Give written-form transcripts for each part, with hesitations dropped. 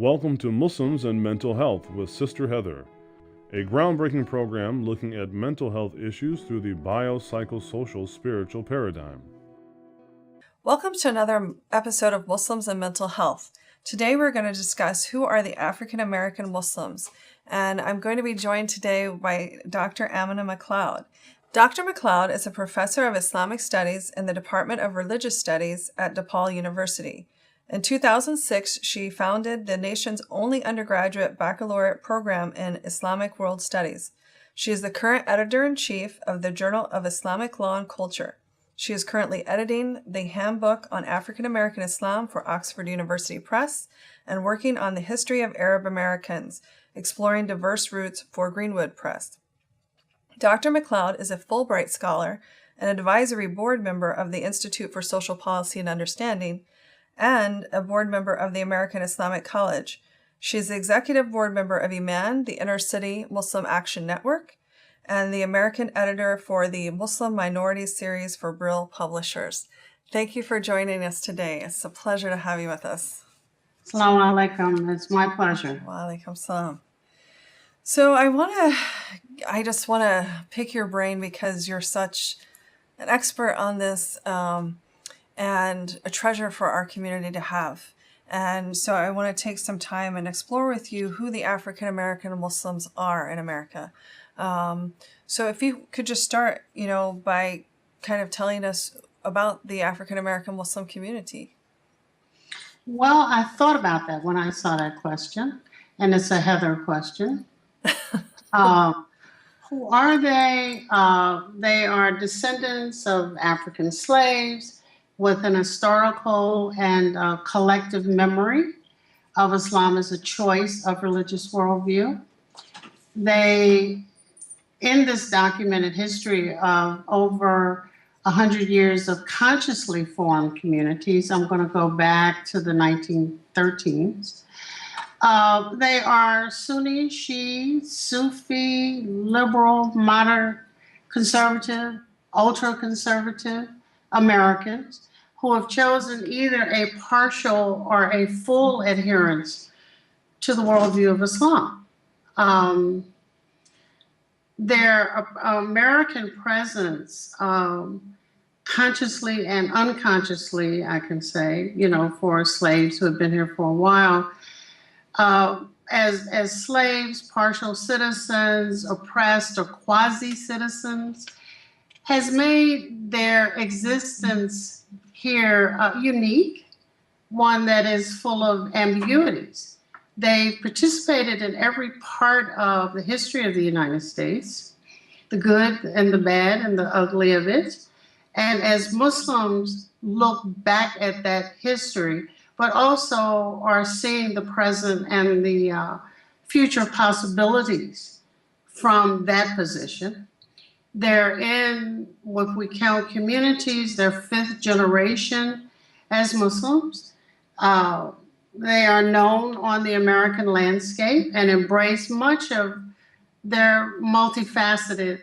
Welcome to Muslims and Mental Health with Sister Heather, a groundbreaking program looking at mental health issues through the biopsychosocial spiritual paradigm. Welcome to another episode of Muslims and Mental Health. Today we're going to discuss who are the African American Muslims, and I'm going to be joined today by Dr. Aminah McCloud. Dr. McLeod is a professor of Islamic Studies in the Department of Religious Studies at DePaul University. In 2006, she founded the nation's only undergraduate baccalaureate program in Islamic World Studies. She is the current editor-in-chief of the Journal of Islamic Law and Culture. She is currently editing the Handbook on African American Islam for Oxford University Press and working on the history of Arab Americans, exploring diverse roots for Greenwood Press. Dr. McLeod is a Fulbright Scholar and advisory board member of the Institute for Social Policy and Understanding, and a board member of the American Islamic College. She is the executive board member of IMAN, the Inner City Muslim Action Network, and the American editor for the Muslim Minorities series for Brill Publishers. Thank you for joining us today. It's a pleasure to have you with us. Assalamu alaikum. It's my pleasure. Wa alaikum salam. So I just want to pick your brain because you're such an expert on this, and a treasure for our community to have. And so I want to take some time and explore with you who the African American Muslims are in America. So if you could just start, by kind of telling us about the African American Muslim community. Well, I thought about that when I saw that question, and it's a Heather question. Who are they? They are descendants of African slaves with an historical and collective memory of Islam as a choice of religious worldview. They, in this documented history of over 100 years of consciously formed communities, I'm going to go back to the 1913s. They are Sunni, Shia, Sufi, liberal, moderate, conservative, ultra-conservative Americans who have chosen either a partial or a full adherence to the worldview of Islam. Their American presence, consciously and unconsciously, I can say, for slaves who have been here for a while, as slaves, partial citizens, oppressed or quasi-citizens, has made their existence here unique, one that is full of ambiguities. They participated in every part of the history of the United States, the good and the bad and the ugly of it. And as Muslims look back at that history, but also are seeing the present and the future possibilities from that position. They're in what we count communities, they're fifth generation as Muslims. They are known on the American landscape and embrace much of their multifaceted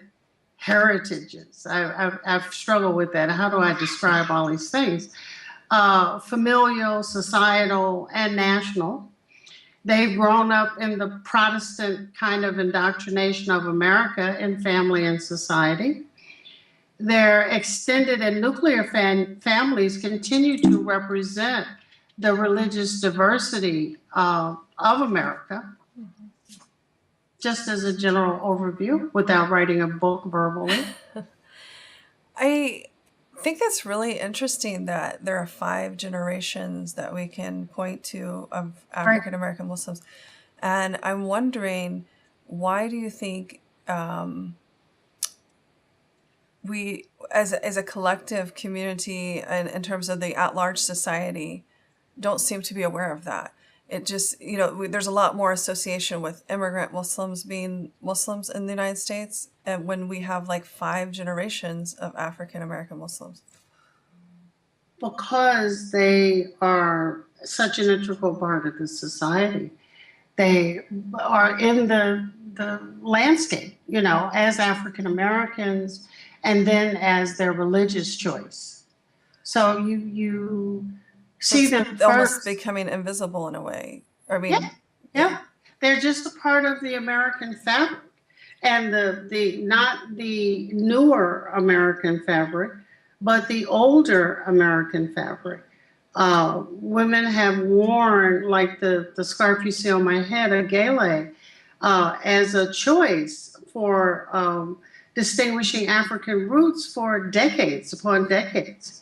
heritages. I've struggled with that. How do I describe all these things? Familial, societal, and national. They've grown up in the Protestant kind of indoctrination of America in family and society. Their extended and nuclear families continue to represent the religious diversity of America, just as a general overview without writing a book verbally. I think that's really interesting that there are 5 generations that we can point to of African American Muslims. And I'm wondering, why do you think we, as a collective community and in terms of the at-large society, don't seem to be aware of that? It just, there's a lot more association with immigrant Muslims being Muslims in the United States, and when we have like 5 generations of African American Muslims. Because they are such an integral part of the society. They are in the landscape, as African Americans, and then as their religious choice. So you see them almost becoming invisible in a way. I mean, Yeah, yeah. They're just a part of the American fabric. And the not the newer American fabric, but the older American fabric. Women have worn, like the scarf you see on my head, a gele, as a choice for distinguishing African roots for decades upon decades.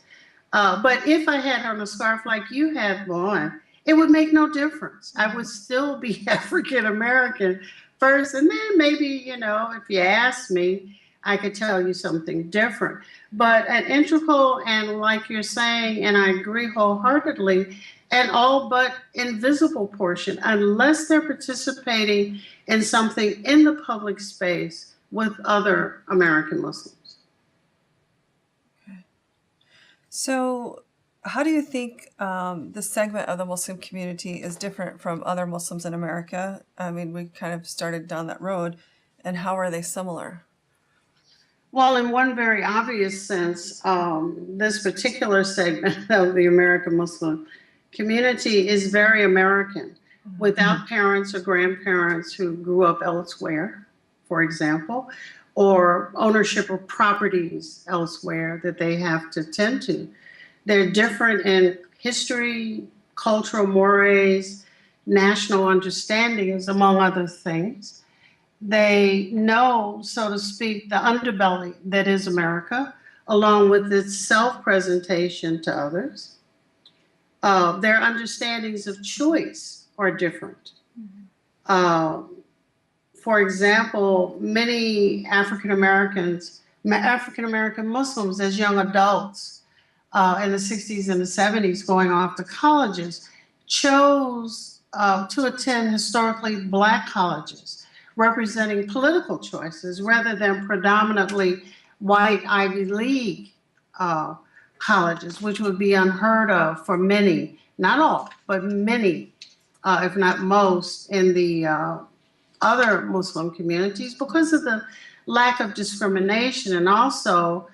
But if I had on a scarf like you have on, it would make no difference. I would still be African American first, and then maybe, if you ask me, I could tell you something different. But an integral and, like you're saying, and I agree wholeheartedly, an all but invisible portion, unless they're participating in something in the public space with other American Muslims. So, how do you think this segment of the Muslim community is different from other Muslims in America? I mean, we kind of started down that road, and how are they similar? Well, in one very obvious sense, this particular segment of the American Muslim community is very American, without parents or grandparents who grew up elsewhere, for example, or ownership of properties elsewhere that they have to tend to. They're different in history, cultural mores, national understandings, among other things. They know, so to speak, the underbelly that is America, along with its self-presentation to others. Their understandings of choice are different. For example, many African American Muslims as young adults in the 60s and the 70s going off to colleges chose to attend historically Black colleges, representing political choices rather than predominantly white Ivy League colleges, which would be unheard of for many, not all, but many, if not most, in the other Muslim communities because of the lack of discrimination, and also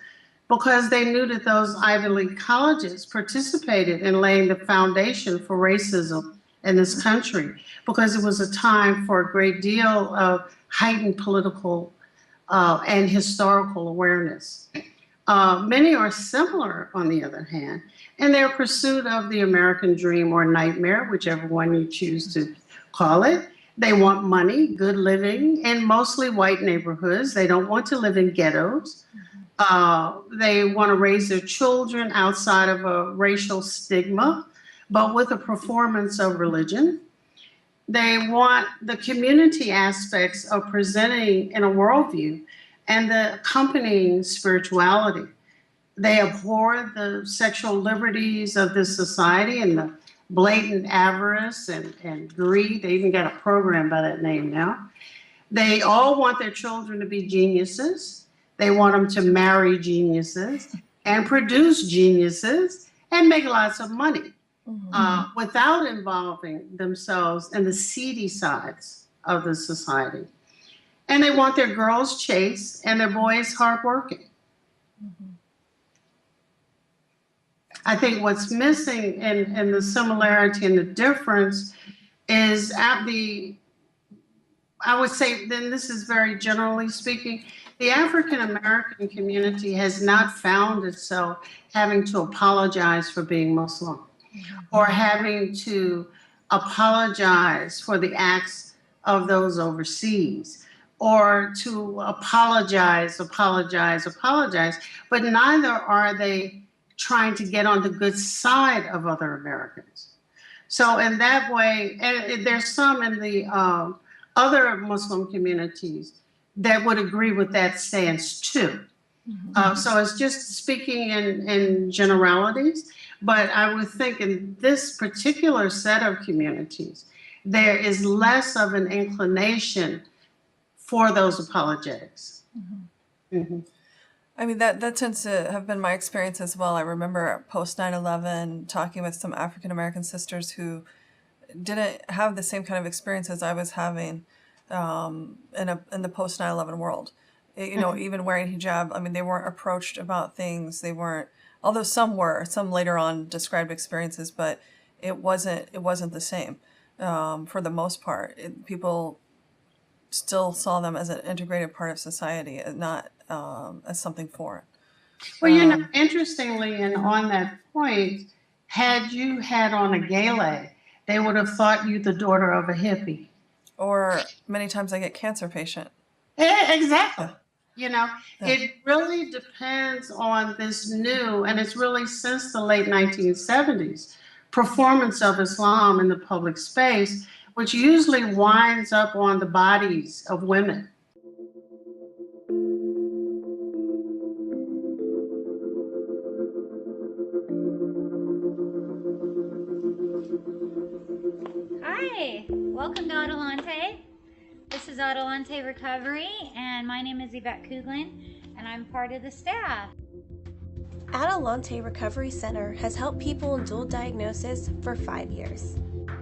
because they knew that those Ivy League colleges participated in laying the foundation for racism in this country, because it was a time for a great deal of heightened political and historical awareness. Many are similar, on the other hand, in their pursuit of the American dream or nightmare, whichever one you choose to call it. They want money, good living in mostly white neighborhoods. They don't want to live in ghettos. They want to raise their children outside of a racial stigma, but with a performance of religion. They want the community aspects of presenting in a worldview and the accompanying spirituality. They abhor the sexual liberties of this society and the blatant avarice and greed. They even got a program by that name now. They all want their children to be geniuses. They want them to marry geniuses and produce geniuses and make lots of money without involving themselves in the seedy sides of the society. And they want their girls chaste and their boys hardworking. I think what's missing in the similarity and the difference is I would say, then this is very generally speaking, the African American community has not found itself having to apologize for being Muslim or having to apologize for the acts of those overseas, or to apologize, but neither are they trying to get on the good side of other Americans. So in that way, and there's some in the other Muslim communities that would agree with that stance too. So it's just speaking in generalities, but I would think in this particular set of communities, there is less of an inclination for those apologetics. I mean, that tends to have been my experience as well. I remember post 9/11 talking with some African American sisters who didn't have the same kind of experience as I was having in the post 9/11 world. Even wearing hijab, I mean, they weren't approached about things. They weren't, although some later on described experiences, but it wasn't the same. for the most part. People still saw them as an integrated part of society, and not as something foreign. Well, interestingly, and on that point, had you had on a gala, they would have thought you the daughter of a hippie. Or many times I get cancer patient. Exactly. It really depends on this new, and it's really since the late 1970s, performance of Islam in the public space, which usually winds up on the bodies of women. Hi, welcome to Adelante. This is Adelante Recovery, and my name is Yvette Kuglin, and I'm part of the staff. Adelante Recovery Center has helped people in dual diagnosis for 5 years.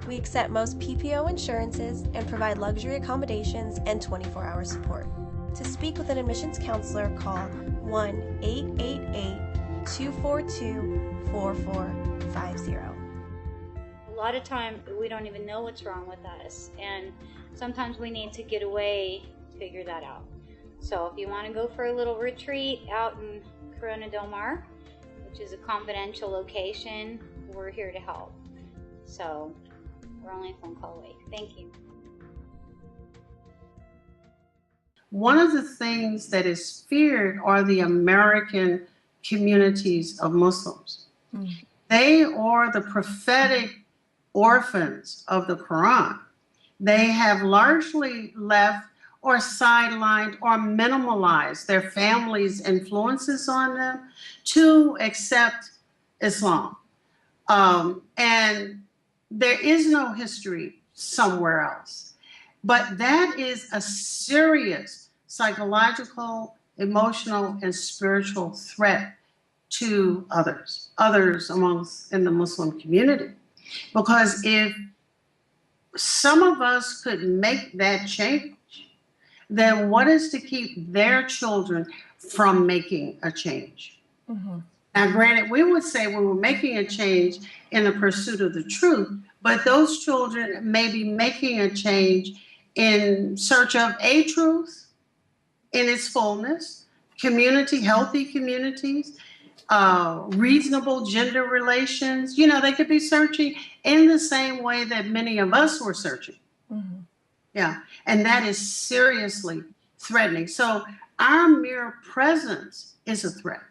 We accept most PPO insurances and provide luxury accommodations and 24-hour support. To speak with an admissions counselor, call 1-888-242-4450. A lot of time we don't even know what's wrong with us, and sometimes we need to get away to figure that out. So if you want to go for a little retreat out in Corona Del Mar, which is a confidential location, we're here to help. So we're only a phone call away. Thank you. One of the things that is feared are the American communities of Muslims. They are the prophetic orphans of the Quran. They have largely left or sidelined or minimalized their families' influences on them to accept Islam. And there is no history somewhere else. But that is a serious psychological, emotional, and spiritual threat to others amongst in the Muslim community. Because if some of us could make that change, then what is to keep their children from making a change? Mm-hmm. Now, granted, we would say we were making a change in the pursuit of the truth, but those children may be making a change in search of a truth in its fullness, healthy communities, reasonable gender relations. They could be searching in the same way that many of us were searching. Mm-hmm. Yeah, and that is seriously threatening. So our mere presence is a threat.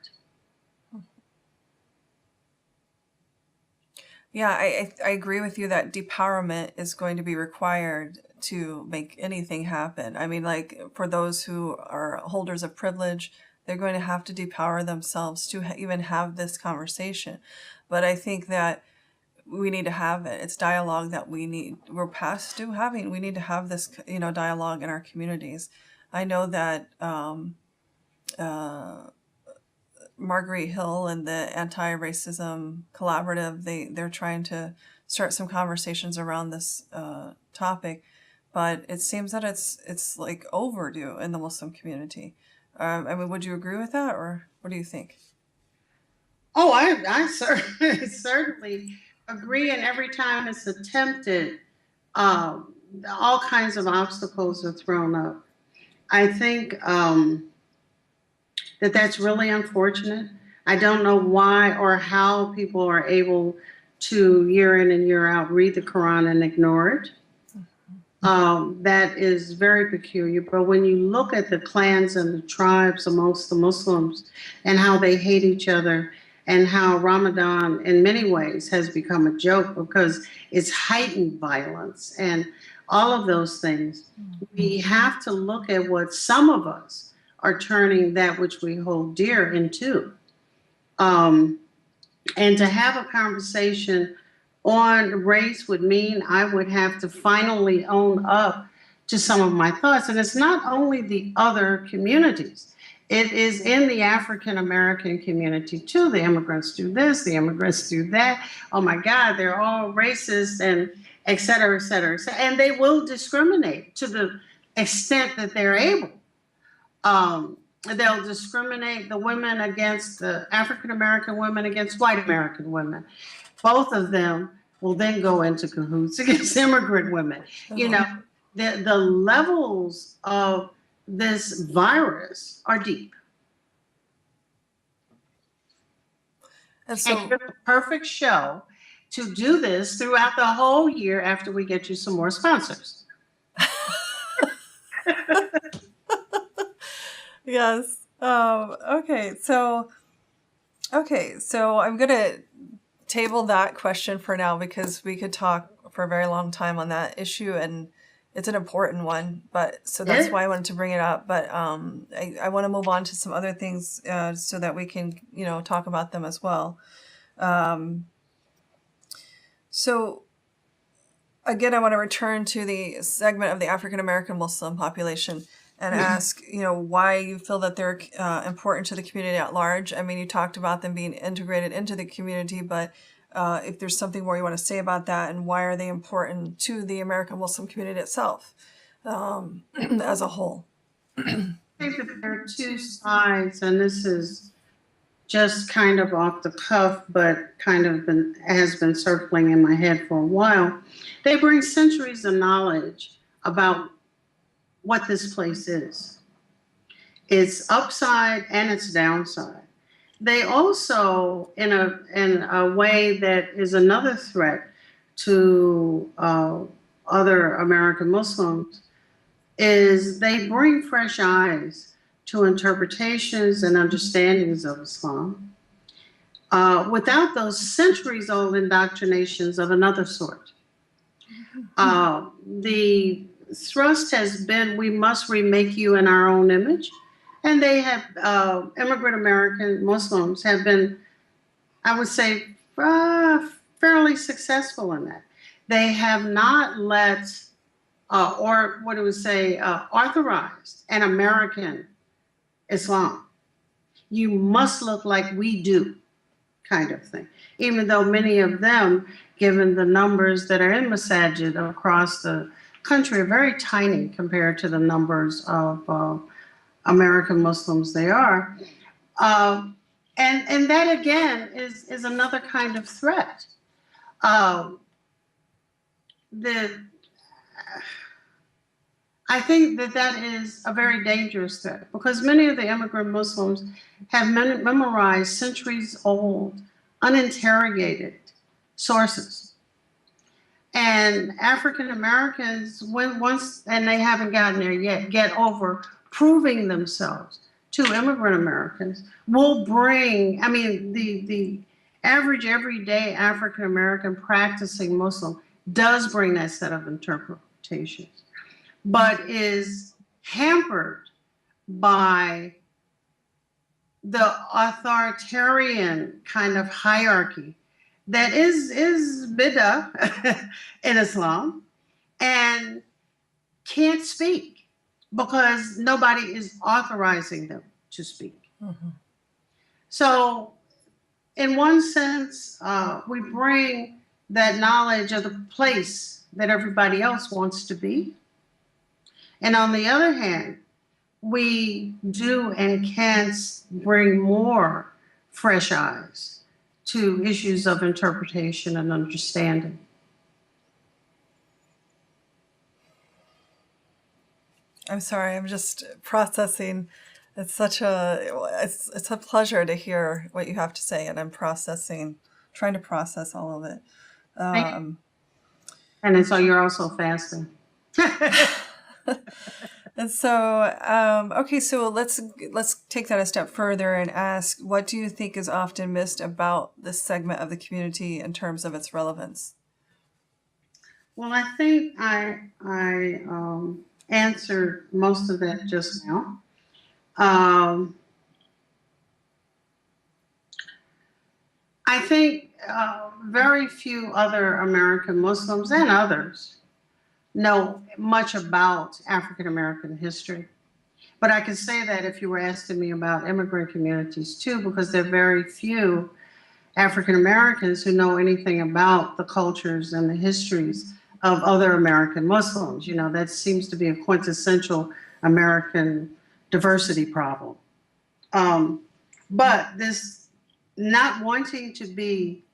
Yeah, I agree with you that depowerment is going to be required to make anything happen. I mean, like for those who are holders of privilege, they're going to have to depower themselves to even have this conversation. But I think that we need to have it. It's dialogue that we're past due having. We need to have this, dialogue in our communities. I know that Marguerite Hill and the Anti-Racism Collaborative, they're trying to start some conversations around this topic, but it seems that it's like overdue in the Muslim community. I mean, would you agree with that, or what do you think? Oh, I certainly agree. And every time it's attempted, all kinds of obstacles are thrown up. I think that's really unfortunate. I don't know why or how people are able to, year in and year out, read the Quran and ignore it. That is very peculiar. But when you look at the clans and the tribes amongst the Muslims and how they hate each other, and how Ramadan in many ways has become a joke because it's heightened violence and all of those things, we have to look at what some of us are turning that which we hold dear into. And to have a conversation on race would mean I would have to finally own up to some of my thoughts. And it's not only the other communities. It is in the African American community too. The immigrants do this, the immigrants do that. Oh my God, they're all racist and et cetera, et cetera, et cetera. And they will discriminate to the extent that they're able. They'll discriminate the women against the African American women against white American women. Both of them will then go into cahoots against immigrant women. You know, the levels of this virus are deep. And so, And you're the perfect show to do this throughout the whole year after we get you some more sponsors. yes. Okay. So I'm going to table that question for now because we could talk for a very long time on that issue, and it's an important one. But so that's why I wanted to bring it up. But I want to move on to some other things so that we can, talk about them as well. So again, I want to return to the segment of the African American Muslim population and ask, why you feel that they're important to the community at large. I mean, you talked about them being integrated into the community, but if there's something more you want to say about that, and why are they important to the American Muslim community itself as a whole? I think that there are two sides, and this is just kind of off the cuff, but kind of has been circling in my head for a while. They bring centuries of knowledge about what this place is. Its upside and its downside. They also, in a way that is another threat to other American Muslims, is they bring fresh eyes to interpretations and understandings of Islam without those centuries-old indoctrinations of another sort. The thrust has been, we must remake you in our own image. And they have, immigrant American Muslims have been, I would say, fairly successful in that. They have not let, authorized an American Islam. You must look like we do, kind of thing. Even though many of them, given the numbers that are in masajid across the country, are very tiny compared to the numbers of American Muslims they are. And that, again, is another kind of threat. I think that is a very dangerous threat, because many of the immigrant Muslims have memorized centuries-old, uninterrogated sources. And African Americans, and they haven't gotten there yet, get over proving themselves to immigrant Americans, will bring, the average everyday African American practicing Muslim does bring that set of interpretations, but is hampered by the authoritarian kind of hierarchy that is bid'ah in Islam, and can't speak because nobody is authorizing them to speak. Mm-hmm. So in one sense, we bring that knowledge of the place that everybody else wants to be. And on the other hand, we do and can bring more fresh eyes to issues of interpretation and understanding. I'm sorry, I'm just processing. It's a pleasure to hear what you have to say, and I'm trying to process all of it. And so you're also fasting. And so, okay, so let's take that a step further and ask, what do you think is often missed about this segment of the community in terms of its relevance? Well, I think I answered most of that just now. I think very few other American Muslims and others know much about African American history. But I can say that if you were asking me about immigrant communities too, because there are very few African Americans who know anything about the cultures and the histories of other American Muslims. You know, that seems to be a quintessential American diversity problem. But this not wanting to be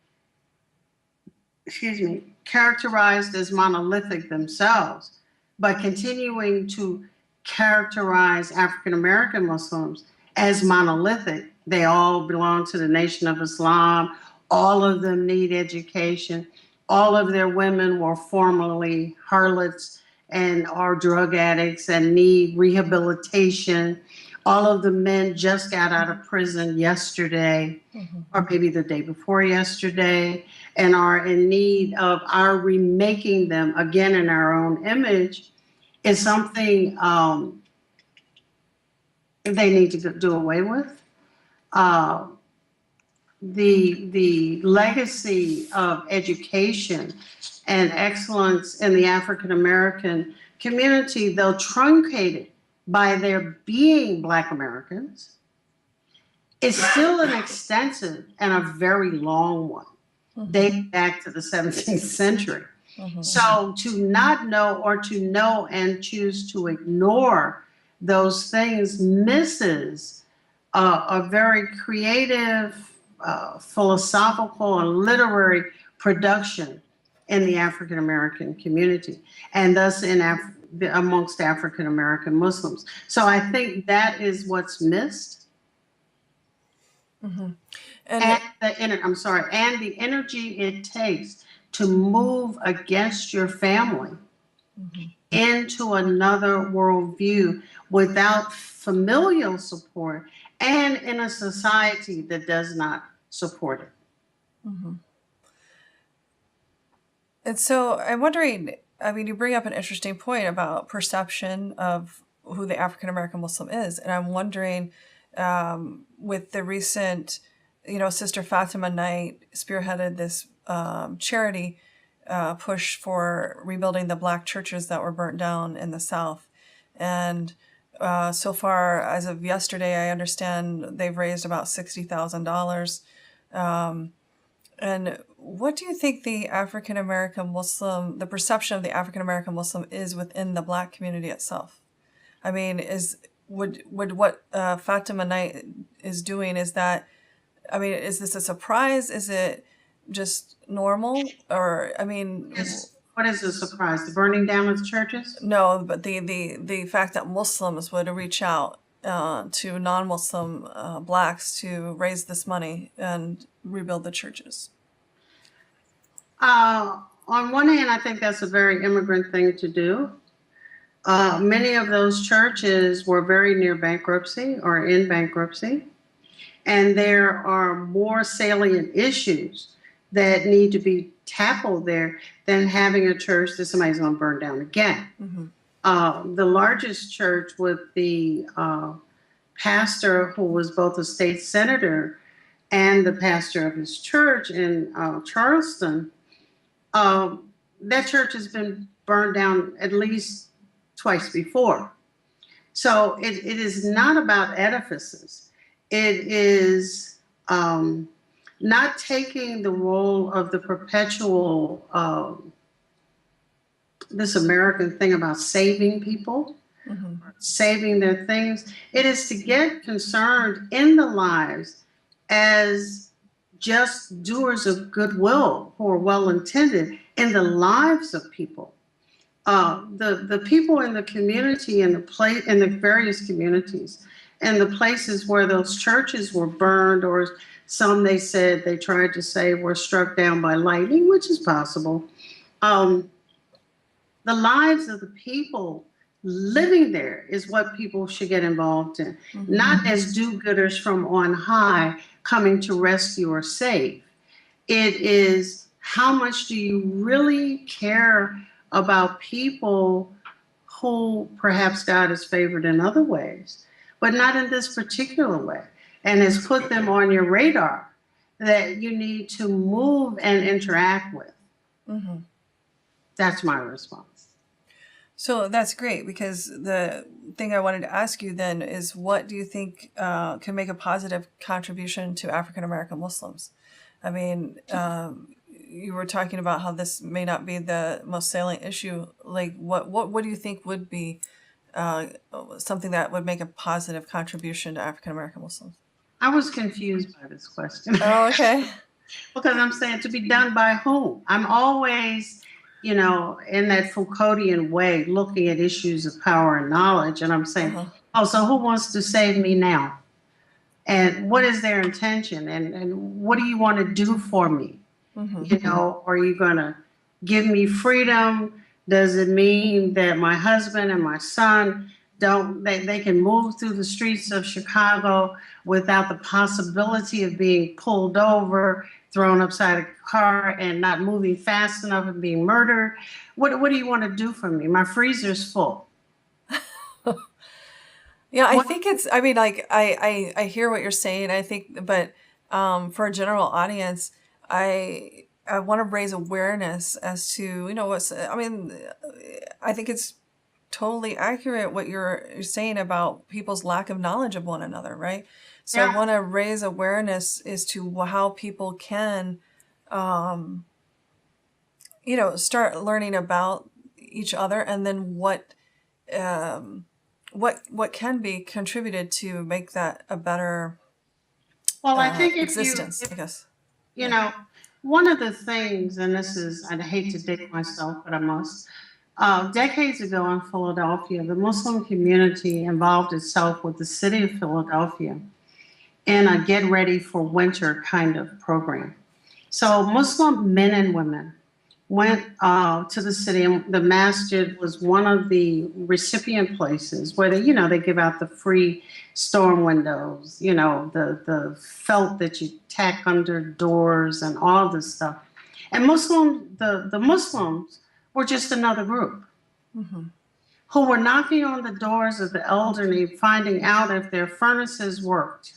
characterized as monolithic themselves, but continuing to characterize African American Muslims as monolithic. They all belong to the Nation of Islam. All of them need education. All of their women were formerly harlots and are drug addicts and need rehabilitation. All of the men just got out of prison yesterday, or maybe the day before yesterday, and are in need of our remaking them again in our own image, is something they need to do away with. The legacy of education and excellence in the African American community, though truncated by their being Black Americans, is still an extensive and a very long one, dating back to the 17th century. So to not know, or to know and choose to ignore those things, misses a very creative, philosophical and literary production in the African American community, and thus in amongst African American Muslims. So I think that is what's missed. And the energy it takes to move against your family into another worldview without familial support and in a society that does not support it. And so I'm wondering, I mean, you bring up an interesting point about perception of who the African American Muslim is. And I'm wondering, with the recent, Sister Fatima Knight spearheaded this charity push for rebuilding the Black churches that were burnt down in the South. And so far, as of yesterday, I understand they've raised about $60,000. And what do you think the African American Muslim, the perception of the African American Muslim is within the Black community itself? I mean, would what Fatima Knight is doing, is this a surprise? Is it just normal? Or, I mean... What is the surprise? The burning down of churches? No, but the fact that Muslims would reach out to non-Muslim Blacks to raise this money and rebuild the churches. On one hand, I think that's a very immigrant thing to do. Many of those churches were very near bankruptcy or in bankruptcy, and there are more salient issues that need to be tackled there than having a church that somebody's going to burn down again. The largest church, with the pastor who was both a state senator and the pastor of his church in Charleston, that church has been burned down at least twice before. So it is not about edifices. It is not taking the role of the perpetual, this American thing about saving people, saving their things. It is to get concerned in the lives as just doers of goodwill who are well-intended in the lives of people. The people in the community, in the various communities, and the places where those churches were burned, or some they said, they tried to say, were struck down by lightning, which is possible. The lives of the people living there is what people should get involved in, not as do-gooders from on high coming to rescue or save. It is, how much do you really care about people who perhaps God has favored in other ways, but not in this particular way, and has put them on your radar that you need to move and interact with? That's my response. So that's great, because the thing I wanted to ask you then is, what do you think can make a positive contribution to African American Muslims? I mean, you were talking about how this may not be the most salient issue. Like, what do you think would be something that would make a positive contribution to African American Muslims? I was confused by this question. Oh, okay. Because I'm saying to be done by whom? I'm always, in that Foucauldian way, looking at issues of power and knowledge. And I'm saying, oh, so who wants to save me now? And what is their intention? And what do you want to do for me? Are you going to give me freedom? Does it mean that my husband and my son they can move through the streets of Chicago without the possibility of being pulled over, thrown upside a car, and not moving fast enough and being murdered? What do you want to do for me? My freezer's full. Yeah, I think it's, I mean, like, I hear what you're saying. I think, but for a general audience, I want to raise awareness as to, I think it's totally accurate what you're saying about people's lack of knowledge of one another, right? So I want to raise awareness as to how people can, start learning about each other, and then what can be contributed to make that a better I think existence, I guess. One of the things, and this is, I'd hate to date myself, but I must, decades ago in Philadelphia, the Muslim community involved itself with the city of Philadelphia in a get ready for winter kind of program. So Muslim men and women went to the city, and the masjid was one of the recipient places where they give out the free storm windows, the felt that you tack under doors and all this stuff. And the Muslims were just another group who were knocking on the doors of the elderly, finding out if their furnaces worked.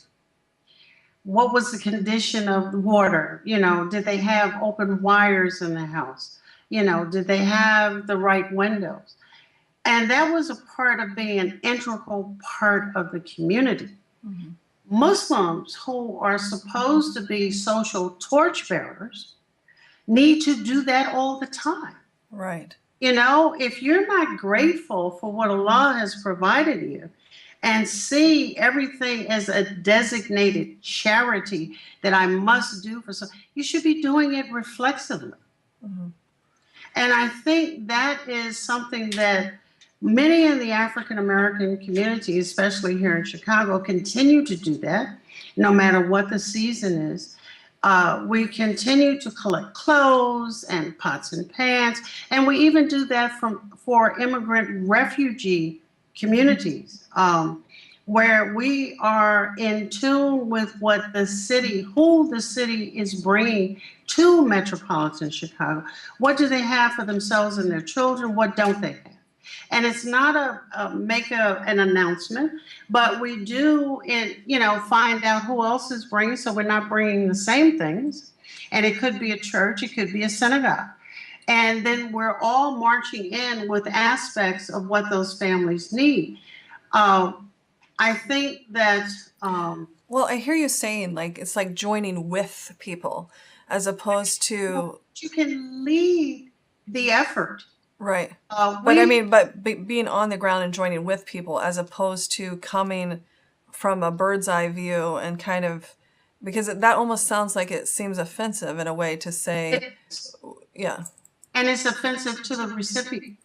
What was the condition of the water? Did they have open wires in the house? Did they have the right windows? And that was a part of being an integral part of the community. Muslims, who are supposed to be social torchbearers, need to do that all the time. Right. If you're not grateful for what Allah has provided you, and see everything as a designated charity that I must do for some, you should be doing it reflexively. And I think that is something that many in the African American community, especially here in Chicago, continue to do that, no matter what the season is. We continue to collect clothes and pots and pans, and we even do that for immigrant refugee communities, where we are in tune with who the city is bringing to metropolitan Chicago. What do they have for themselves and their children? What don't they have? And it's not an announcement, but we do, find out who else is bringing, so we're not bringing the same things. And it could be a church, it could be a synagogue. And then we're all marching in with aspects of what those families need. I think that... well, I hear you saying, like, it's like joining with people as opposed to... You can lead the effort. Right. But being on the ground and joining with people as opposed to coming from a bird's eye view and kind of... Because that almost sounds like it seems offensive in a way to say... Yeah. And it's offensive to the recipient.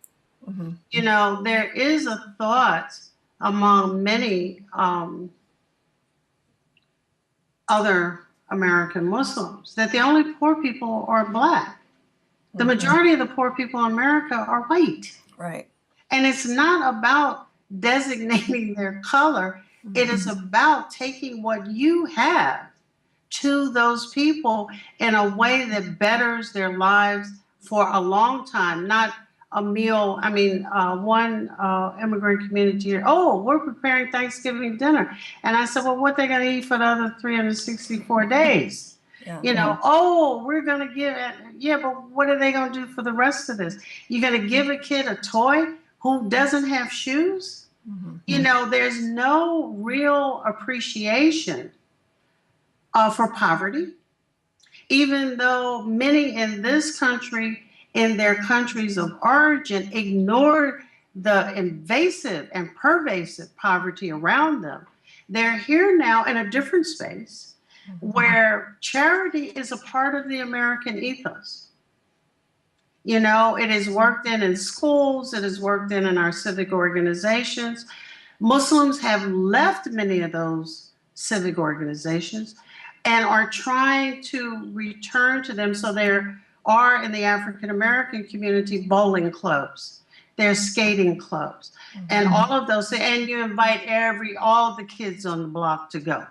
There is a thought among many other American Muslims that the only poor people are Black. The majority of the poor people in America are white. Right. And it's not about designating their color. It is about taking what you have to those people in a way that betters their lives for a long time, not a meal. I mean, one immigrant community here, we're preparing Thanksgiving dinner. And I said, well, what they going to eat for the other 364 days? We're going to give it. Yeah, but what are they going to do for the rest of this? You're going to give a kid a toy who doesn't have shoes? There's no real appreciation for poverty, even though many in this country, in their countries of origin, ignored the invasive and pervasive poverty around them. They're here now in a different space. where charity is a part of the American ethos. You know, it is worked in schools, it is worked in our civic organizations. Muslims have left many of those civic organizations and are trying to return to them. So there are in the African American community bowling clubs, there's skating clubs, and all of those. And you invite all the kids on the block to go.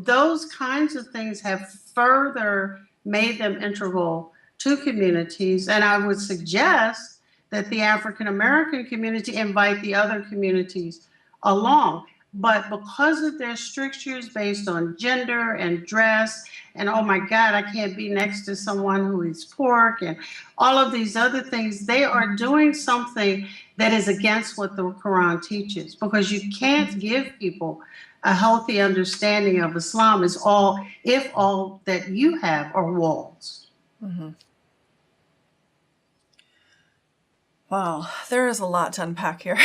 Those kinds of things have further made them integral to communities. And I would suggest that the African American community invite the other communities along. But because of their strictures based on gender and dress, and oh my God, I can't be next to someone who eats pork, and all of these other things, they are doing something that is against what the Quran teaches, because you can't give people a healthy understanding of Islam if all that you have are walls. Mm-hmm. Wow, there is a lot to unpack here.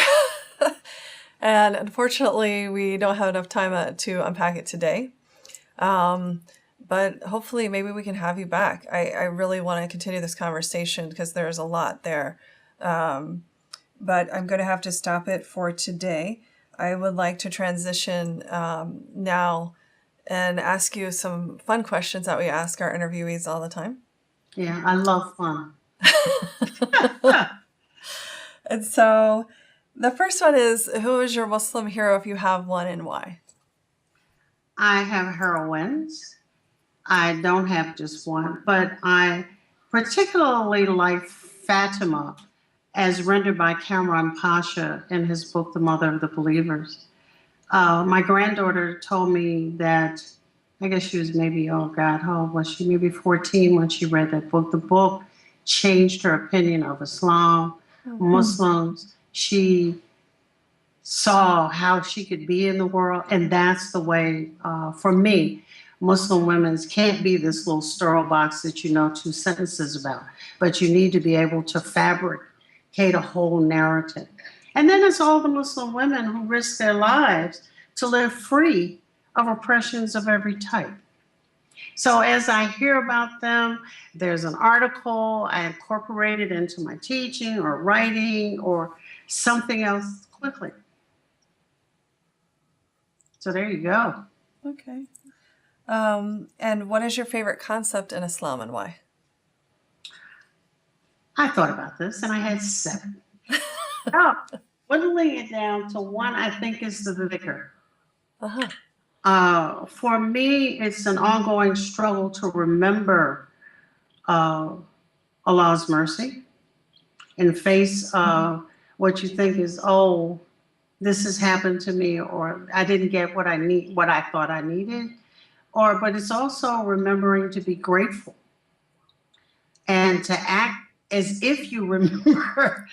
And unfortunately, we don't have enough time to unpack it today. But hopefully, maybe we can have you back. I really want to continue this conversation because there's a lot there. But I'm going to have to stop it for today. I would like to transition now and ask you some fun questions that we ask our interviewees all the time. Yeah, I love fun. And so the first one is, who is your Muslim hero if you have one, and why? I have heroines. I don't have just one, but I particularly like Fatima as rendered by Cameron Pasha in his book, The Mother of the Believers. My granddaughter told me that, I guess she was maybe, oh God, how old was she? Maybe 14 when she read that book. The book changed her opinion of Islam, Muslims. She saw how she could be in the world, and that's the way, for me, Muslim women can't be this little sterile box that you know 2 sentences about, but you need to be able to fabricate a whole narrative. And then it's all the Muslim women who risk their lives to live free of oppressions of every type. So as I hear about them, there's an article I incorporate it into my teaching or writing or something else quickly. So there you go. Okay. And what is your favorite concept in Islam, and why? I thought about this and I had 7. Whittling it down to one, I think, is the dhikr. For me, it's an ongoing struggle to remember Allah's mercy in face of what you think is, oh, this has happened to me, or I didn't get what I thought I needed. But it's also remembering to be grateful and to act as if you remember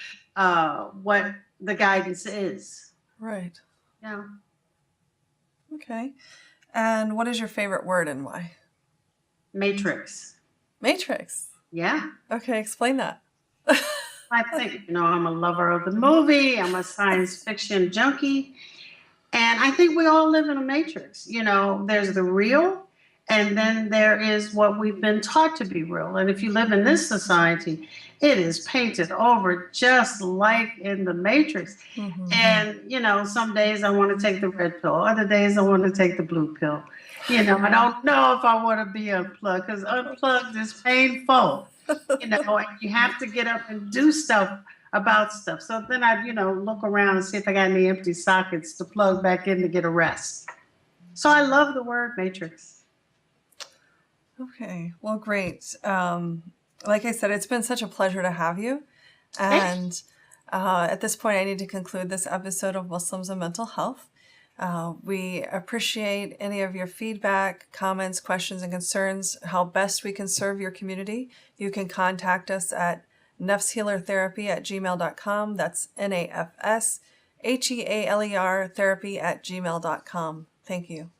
what the guidance is. Right. Yeah. Okay. And what is your favorite word, and why? Matrix. Matrix? Yeah. Okay, explain that. I think, I'm a lover of the movie. I'm a science fiction junkie. And I think we all live in a matrix. There's the real, and then there is what we've been taught to be real. And if you live in this society, it is painted over just like in the Matrix. Mm-hmm. And, some days I want to take the red pill. Other days I want to take the blue pill. I don't know if I want to be unplugged, because unplugged is painful. And you have to get up and do stuff about stuff. So then I, look around and see if I got any empty sockets to plug back in to get a rest. So I love the word matrix. Okay, well, great. Like I said, it's been such a pleasure to have you. And at this point, I need to conclude this episode of Muslims and Mental Health. We appreciate any of your feedback, comments, questions, and concerns, how best we can serve your community. You can contact us at nafshealertherapy@gmail.com. That's NAFSHEALER therapy@gmail.com. Thank you.